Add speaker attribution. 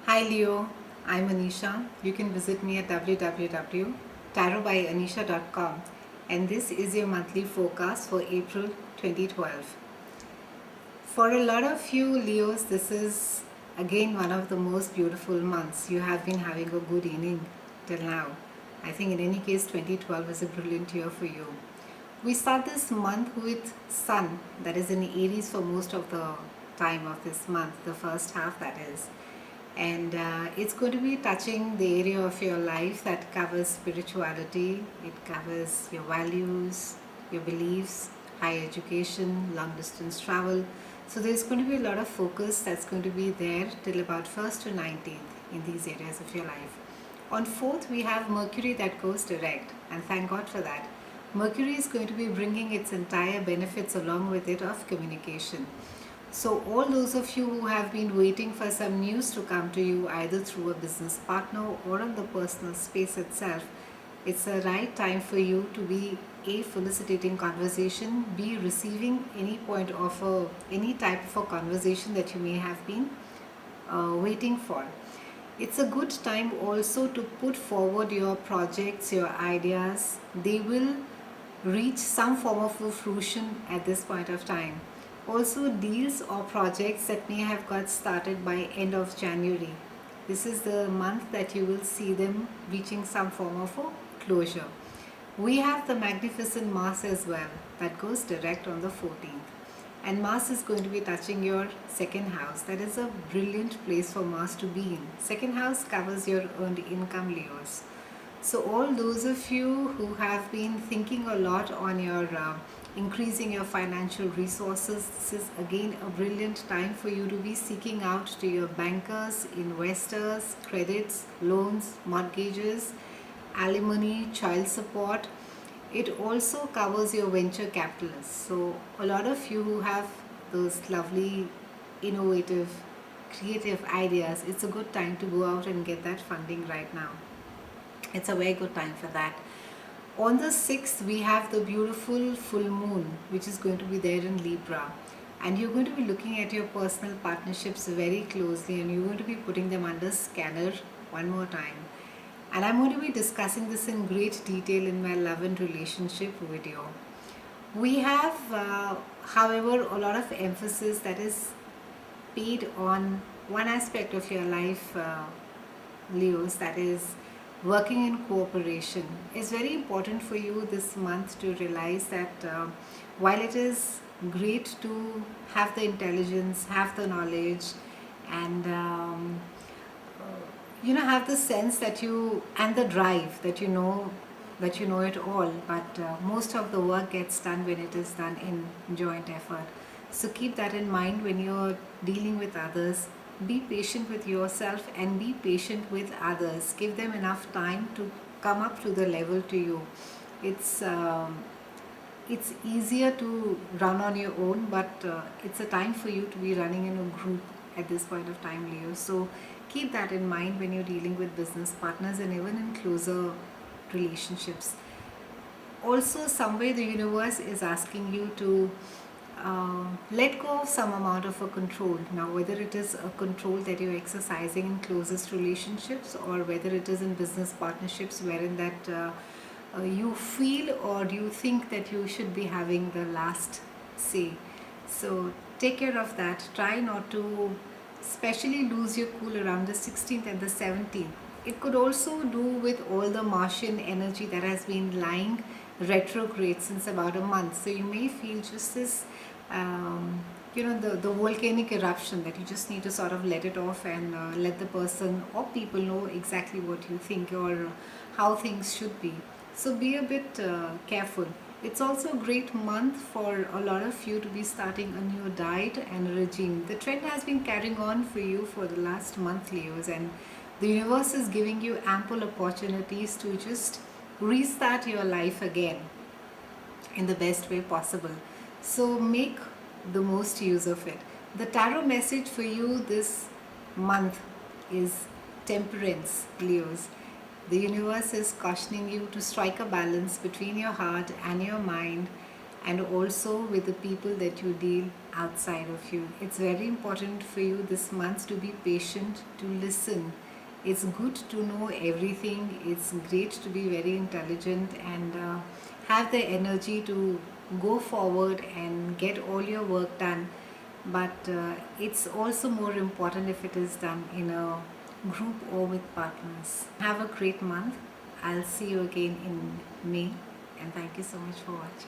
Speaker 1: Hi Leo, I'm Anisha. You can visit me at www.tarotbyanisha.com, and this is your monthly forecast for April 2012. For a lot of you Leos, this is again one of the most beautiful months. You have been having a good inning till now. I think in any case 2012 is a brilliant year for you. We start this month with Sun, that is in Aries for most of the time of this month, the first half that is. And it's going to be touching the area of your life that covers spirituality, it covers your values, your beliefs, higher education, long distance travel. So there's going to be a lot of focus that's going to be there till about 1st to 19th in these areas of your life. On 4th, we have Mercury that goes direct, and thank God for that. Mercury is going to be bringing its entire benefits along with it of communication. So all those of you who have been waiting for some news to come to you either through a business partner or on the personal space itself, it's the right time for you to be a felicitating conversation, be receiving any point of any type of a conversation that you may have been waiting for. It's a good time also to put forward your projects, your ideas. They will reach some form of fruition at this point of time. Also, deals or projects that may have got started by end of January. This is the month that you will see them reaching some form of a closure. We have the magnificent Mars as well that goes direct on the 14th. And Mars is going to be touching your second house. That is a brilliant place for Mars to be in. Second house covers your earned income layers. So all those of you who have been thinking a lot on your increasing your financial resources, this is again a brilliant time for you to be seeking out to your bankers, investors, credits, loans, mortgages, alimony, child support. It also covers your venture capitalists. So a lot of you who have those lovely, innovative, creative ideas, it's a good time to go out and get that funding right now. It's a very good time for that. On the 6th, we have the beautiful full moon, which is going to be there in Libra. And you're going to be looking at your personal partnerships very closely, and you're going to be putting them under scanner one more time. And I'm going to be discussing this in great detail in my love and relationship video. We have, however, a lot of emphasis that is paid on one aspect of your life, Leos, that is working in cooperation. It's very important for you this month to realize that while it is great to have the intelligence, have the knowledge, and have the sense that you and the drive that you know it all, but most of the work gets done when it is done in joint effort. So keep that in mind when you're dealing with others. Be patient with yourself and be patient with others. Give them enough time to come up to the level to you. It's easier to run on your own, but it's a time for you to be running in a group at this point of time, Leo. So keep that in mind when you're dealing with business partners and even in closer relationships. Also, somewhere the universe is asking you to let go of some amount of a control. Now, whether it is a control that you're exercising in closest relationships or whether it is in business partnerships wherein that you feel or you think that you should be having the last say. So take care of that. Try not to especially lose your cool around the 16th and the 17th. It could also do with all the Martian energy that has been lying retrograde since about a month. So you may feel just this, the volcanic eruption that you just need to sort of let it off and let the person or people know exactly what you think or how things should be. So be a bit careful. It's also a great month for a lot of you to be starting a new diet and regime. The trend has been carrying on for you for the last month, Leos, and the universe is giving you ample opportunities to just restart your life again in the best way possible. So make the most use of it. The tarot message for you this month is temperance, Leos. The universe is cautioning you to strike a balance between your heart and your mind and also with the people that you deal outside of you. It's very important for you this month to be patient, to listen. It's good to know everything. It's great to be very intelligent and have the energy to go forward and get all your work done. But it's also more important if it is done in a group or with partners. Have a great month. I'll see you again in May, and thank you so much for watching.